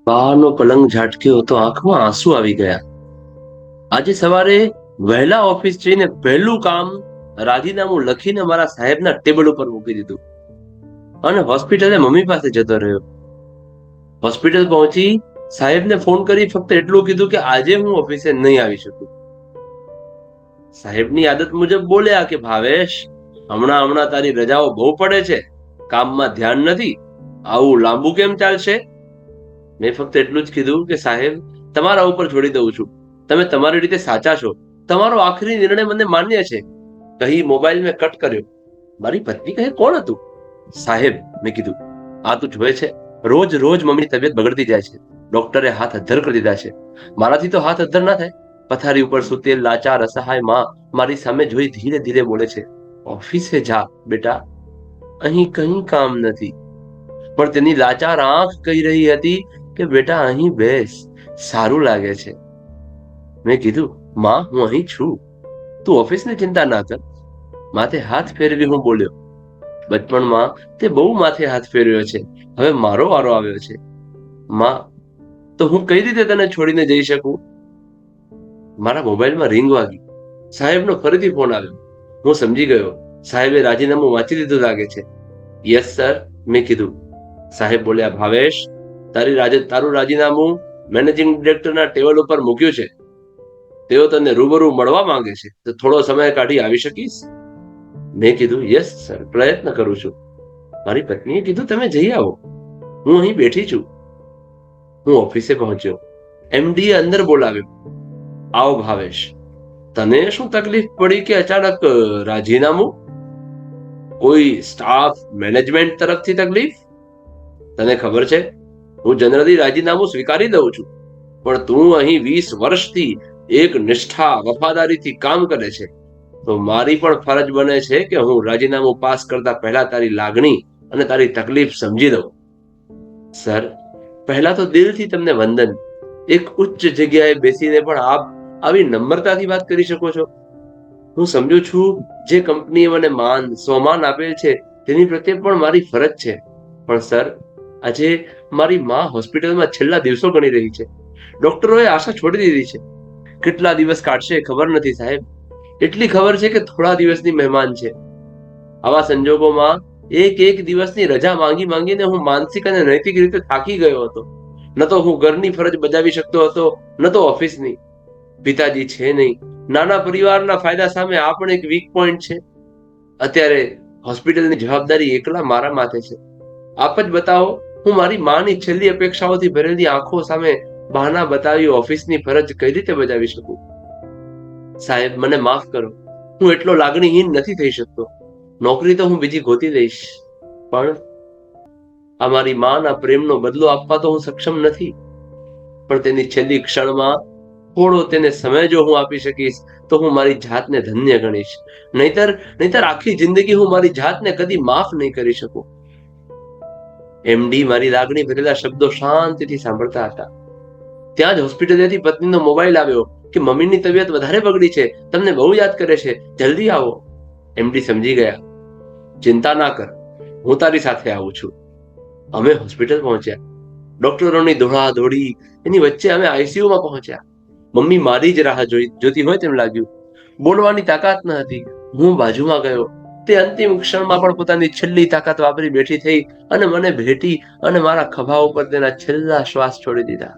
બહારનો પલંગ ઝાટક્યો તો આંખમાં આંસુ આવી ગયા. આજે સવારે વહેલા ઓફિસ જઈને પહેલું કામ રાજીનામું લખીને મારા સાહેબના ટેબલ ઉપર મૂકી દીધું અને હોસ્પિટલે મમ્મી પાસે જતો રહ્યો. હોસ્પિટલ પહોંચી સાહેબને ફોન કરી ફક્ત એટલું કીધું કે આજે હું ઓફિસે નહીં આવી શકું. સાહેબની આદત મુજબ બોલ્યા કે ભાવેશ, હમણાં હમણાં તારી રજાઓ બહુ પડે છે, કામમાં ધ્યાન નથી, આવું લાંબુ કેમ ચાલશે? મેં ફક્ત એટલું જ કીધું કે સાહેબ, તમારા ઉપર છોડી દઉં છું, તમે તમારી રીતે સાચા છો, તમારો આખરી નિર્ણય મને માન્ય છે, કહી મોબાઈલ મેં કટ કર્યો. મારી પત્ની કહે, કોણ હતું? સાહેબ, મેં કીધું, આ તું જોવે છે, રોજ રોજ મમ્મીની તબિયત બગડતી જાય છે, ડોક્ટરે હાથ અદ્ધર કરી દીધા છે, મારાથી તો હાથ અદ્ધર ના થાય. પથારી ઉપર સૂતેલ લાચાર અસહાય માં મારી સામે જોઈ ધીરે ધીરે બોલે છે, ઓફિસે જા બેટા, અહીં કઈ કામ નથી. પણ તેની લાચાર આંખ કહી રહી હતી કે બેટા અહીં બેસ, સારું લાગે છે. મેં કીધું, માં હું અહીં છું, તું ઓફિસની ચિંતા ના કર. માથે હાથ ફેરવી હું બોલ્યો, બચપણમાં તે બહુ માથે હાથ ફેરવ્યો છે, હવે મારો વારો આવ્યો છે. માં, તો હું કઈ રીતે તને છોડીને જઈ શકું? મારા મોબાઈલમાં રિંગ વાગી. સાહેબનો ફરીથી ફોન આવ્યો. હું સમજી ગયો, સાહેબે રાજીનામું વાંચી લીધું લાગે છે. યસ સર, મેં કીધું. સાહેબ બોલ્યા, ભાવેશ, તારું રાજીનામું મેનેજિંગ ડિરેક્ટરના ટેબલ ઉપર મૂક્યું છે, તેઓ તને રૂબરૂ મળવા માંગે છે, તો થોડો સમય કાઢી આવી શકીશ? મેં કીધું, યસ સર, પ્રયત્ન કરું છું. મારી પત્નીએ કીધું, તમે જઈ આવો, હું અહીં બેઠી છું. હું ઓફિસે પહોંચ્યો. એમડીએ અંદર બોલાવ્યો. આવો ભાવેશ, તને શું તકલીફ પડી કે અચાનક રાજીનામું? કોઈ સ્ટાફ મેનેજમેન્ટ તરફથી તકલીફ? તને ખબર છે, હું જનરલી રાજીનામું સ્વીકારી દઉં છું, પણ તું અહીં 20 વર્ષથી એક નિષ્ઠા વફાદારીથી કામ કરે છે, તો મારી પણ ફરજ બને છે કે હું રાજીનામું પાસ કરતા પહેલા તારી લાગણી અને તારી તકલીફ સમજી દઉં. સર, પહેલા તો દિલથી તમને વંદન. એક ઉચ્ચ જગ્યાએ બેસીને પણ આપ આવી નમ્રતાથી વાત કરી શકો છો. હું સમજુ છું, જે કંપનીએ મને માન સ્વમાન આપેલ છે તેની પ્રત્યે પણ મારી ફરજ છે. પણ સર, આજે મારી માં હોસ્પિટલમાં છેલ્લા દિવસો ગણી રહી છે. ડોક્ટરોએ આશા છોડી દીધી છે. કેટલા દિવસ કાઢશે ખબર નથી સાહેબ. એટલી ખબર છે કે થોડા દિવસની મહેમાન છે. આવા સંજોગોમાં એક દિવસની રજા માંગી માંગીને હું માનસિક અને નૈતિક રીતે થાકી ગયો હતો. ન તો હું ઘરની ફરજ બજાવી શકતો હતો, ન તો ઓફિસની. પિતાજી છે નહીં, નાના પરિવારના ફાયદા સામે આ પણ એક વીક પોઈન્ટ છે. અત્યારે હોસ્પિટલની જવાબદારી એકલા મારા માથે છે. આપ જ બતાવો, હું મારી માની છેલ્લી અપેક્ષાઓથી ભરેલી આંખો સામે બહાના બતાવી ઓફિસની ફરજ કઈ રીતે બજાવી શકું? સાહેબ, મને માફ કરો, હું એટલો લાગણીહીન નથી થઈ શકતો. નોકરી તો હું બીજી ગોતી લઈશ, પણ આ મારી માના પ્રેમનો બદલો આપવા તો હું સક્ષમ નથી. પણ તેની છેલ્લી ક્ષણમાં થોડો તેને સમય જો હું આપી શકીશ તો હું મારી જાતને ધન્ય ગણીશ. નહીતર આખી જિંદગી હું મારી જાતને કદી માફ નહીં કરી શકું. એમડી મારી લાગણી ભરેલા શબ્દો શાંતિથી સાંભળતા હતા. ત્યાં જ હોસ્પિટલેથી પત્નીનો મોબાઈલ આવ્યો કે મમ્મીની તબિયત વધારે બગડી છે, તમને બહુ યાદ કરે છે, જલ્દી આવો. એમડી સમજી ગયા. ચિંતા ના કર, હું તારી સાથે આવું છું. અમે હોસ્પિટલ પહોંચ્યા. ડોક્ટરોની દોડી એની વચ્ચે અમે આઈસીયુમાં પહોંચ્યા. મમ્મી મારી જ રાહ જોતી હોય તેમ લાગ્યું. બોલવાની તાકાત ન હતી. હું બાજુમાં ગયો. તે અંતિમ ક્ષણમાં પણ પોતાની છેલ્લી તાકાત વાપરી બેઠી થઈ અને મને ભેટી અને મારા ખભા ઉપર તેના છેલ્લા શ્વાસ છોડી દીધા.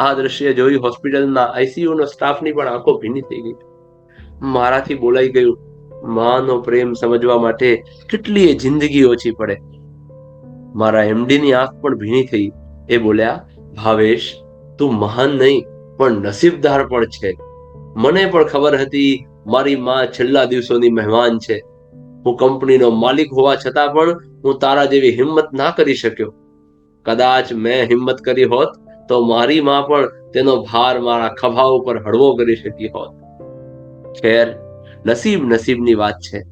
આ દ્રશ્ય જોઈ હોસ્પિટલના આઈસીયુનો સ્ટાફની પણ આંખો ભીની થઈ ગઈ. મારાથી બોલાઈ ગયું, માનો પ્રેમ સમજવા માટે કેટલીય જિંદગી ઓછી પડે. મારા એમડીની આંખ પણ ભીની થઈ. એ બોલ્યા, ભાવેશ, તું મહાન નહીં પણ નસીબદાર પણ છે. મને પણ ખબર હતી મારી માં છેલ્લા દિવસોની મહેમાન છે. હું કંપનીનો માલિક હોવા છતાં પણ હું તારા જેવી હિંમત ના કરી શક્યો. કદાચ મેં હિંમત કરી હોત તો મારી માં પણ તેનો ભાર મારા ખભા ઉપર હળવો કરી શકી હોત. ખેર, નસીબની વાત છે.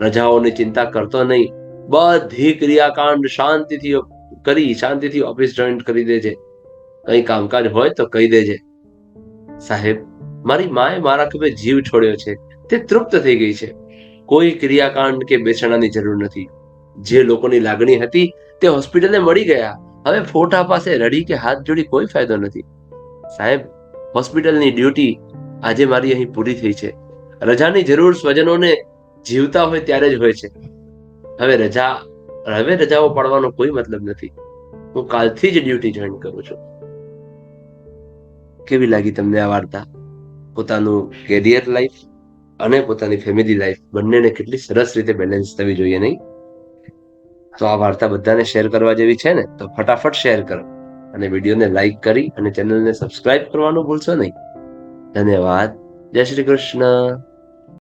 રજાઓની ચિંતા કરતો નહીં. બધી ક્રિયાકાંડ શાંતિથી ઓફિસ જોઈન કરી દેજે. કઈ કામકાજ હોય તો કહી દેજે. સાહેબ, મારી માએ મારા ખભે જીવ છોડ્યો છે, તે તૃપ્ત થઈ ગઈ છે. કોઈ ક્રિયાકાંડ કે બેસણાની જરૂર નથી. જે લોકોની લાગણી હતી તે હોસ્પિટલે મળી ગયા. હવે ફોટા પાસે રડી કે હાથ જોડી કોઈ ફાયદો નથી. સાહેબ, હોસ્પિટલની ડ્યુટી આજે મારી અહીં પૂરી થઈ છે. રજાની જરૂર સ્વજનોને જીવતા હોય ત્યારે જ હોય છે. હવે રજાઓ પાડવાનો કોઈ મતલબ નથી. હું કાલથી જ ડ્યુટી જોઈન કરું છું. કેવી લાગી તમને આ વાર્તા? પોતાનું કેરિયર લાઈફ અને પોતાની ફેમિલી લાઈફ બંનેને કેટલી સરસ રીતે બેલેન્સ થવી જોઈએ, નહીં? તો આ વાર્તા બધાને શેર કરવા જેવી છે ને, તો ફટાફટ શેર કરો અને વિડીયોને લાઈક કરી અને ચેનલને સબસ્ક્રાઇબ કરવાનું ભૂલશો નહીં. ધન્યવાદ. જય શ્રી કૃષ્ણ.